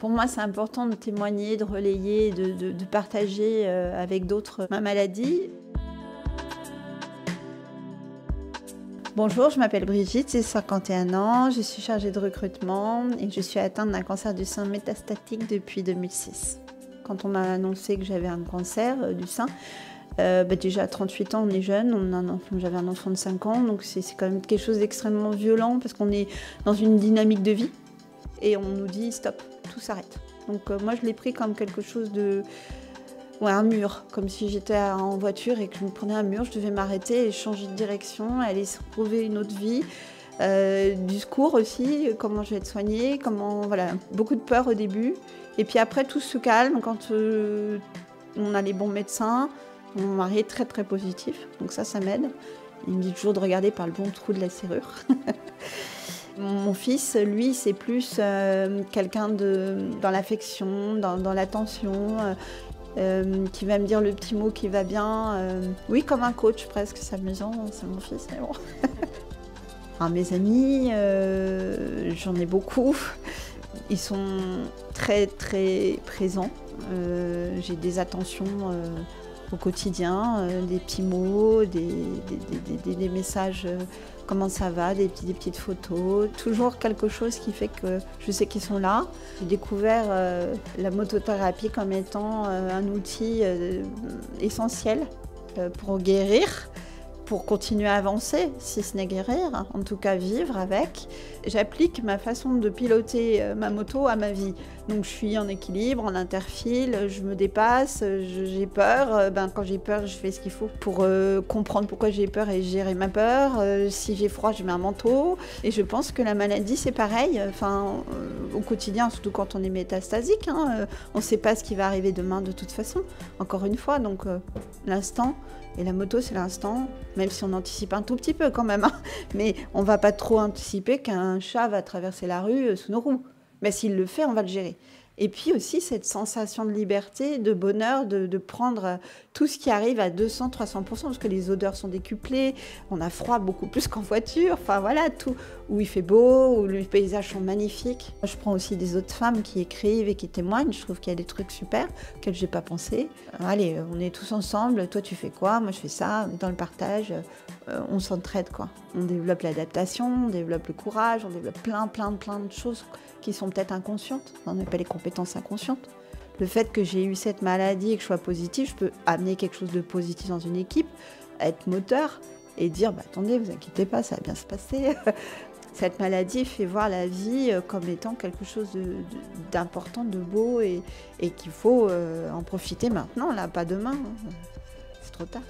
Pour moi, c'est important de témoigner, de relayer, de partager avec d'autres ma maladie. Bonjour, je m'appelle Brigitte, j'ai 51 ans, je suis chargée de recrutement et je suis atteinte d'un cancer du sein métastatique depuis 2006. Quand on m'a annoncé que j'avais un cancer du sein, déjà à 38 ans, on est jeune, j'avais un enfant de 5 ans, donc c'est quand même quelque chose d'extrêmement violent parce qu'on est dans une dynamique de vie et on nous dit stop, tout s'arrête. Donc moi je l'ai pris comme quelque chose de... Ouais, un mur, comme si j'étais en voiture et que je me prenais un mur, je devais m'arrêter et changer de direction, aller se trouver une autre vie, du secours aussi, comment je vais être soignée, voilà, beaucoup de peur au début. Et puis après, tout se calme quand on a les bons médecins. Mon mari est très très positif, donc ça m'aide. Il me dit toujours de regarder par le bon trou de la serrure. Mon fils, lui, c'est plus quelqu'un dans l'affection, dans l'attention. Qui va me dire le petit mot qui va bien. Oui, comme un coach presque, c'est amusant, c'est mon fils, mais bon. Enfin, mes amis, j'en ai beaucoup. Ils sont très très présents. J'ai des attentions au quotidien, des petits mots, des messages, comment ça va, des petites photos. Toujours quelque chose qui fait que je sais qu'ils sont là. J'ai découvert la motothérapie comme étant un outil essentiel pour guérir, pour continuer à avancer, si ce n'est guérir, en tout cas vivre avec. J'applique ma façon de piloter ma moto à ma vie. Donc je suis en équilibre, en interfile, je me dépasse, j'ai peur. Quand j'ai peur, je fais ce qu'il faut pour comprendre pourquoi j'ai peur et gérer ma peur. Si j'ai froid, je mets un manteau. Et je pense que la maladie, c'est pareil. Au quotidien, surtout quand on est métastasique, on ne sait pas ce qui va arriver demain de toute façon. Encore une fois, donc l'instant. Et la moto, c'est l'instant, même si on anticipe un tout petit peu quand même. Mais on ne va pas trop anticiper qu'un chat va traverser la rue sous nos roues. Mais s'il le fait, on va le gérer. Et puis aussi cette sensation de liberté, de bonheur, de prendre tout ce qui arrive à 200-300%, parce que les odeurs sont décuplées, on a froid beaucoup plus qu'en voiture, enfin voilà, tout, où il fait beau, où les paysages sont magnifiques. Je prends aussi des autres femmes qui écrivent et qui témoignent, je trouve qu'il y a des trucs super, auxquels je n'ai pas pensé. Allez, on est tous ensemble, toi tu fais quoi, moi je fais ça, dans le partage, on s'entraide quoi. On développe l'adaptation, on développe le courage, on développe plein de choses qui sont peut-être inconscientes, on n'a pas les compétences inconscientes. Le fait que j'ai eu cette maladie et que je sois positive, je peux amener quelque chose de positif dans une équipe, être moteur et dire attendez, vous inquiétez pas, ça va bien se passer. Cette maladie fait voir la vie comme étant quelque chose d'important, de beau et qu'il faut en profiter maintenant, là, pas demain. C'est trop tard.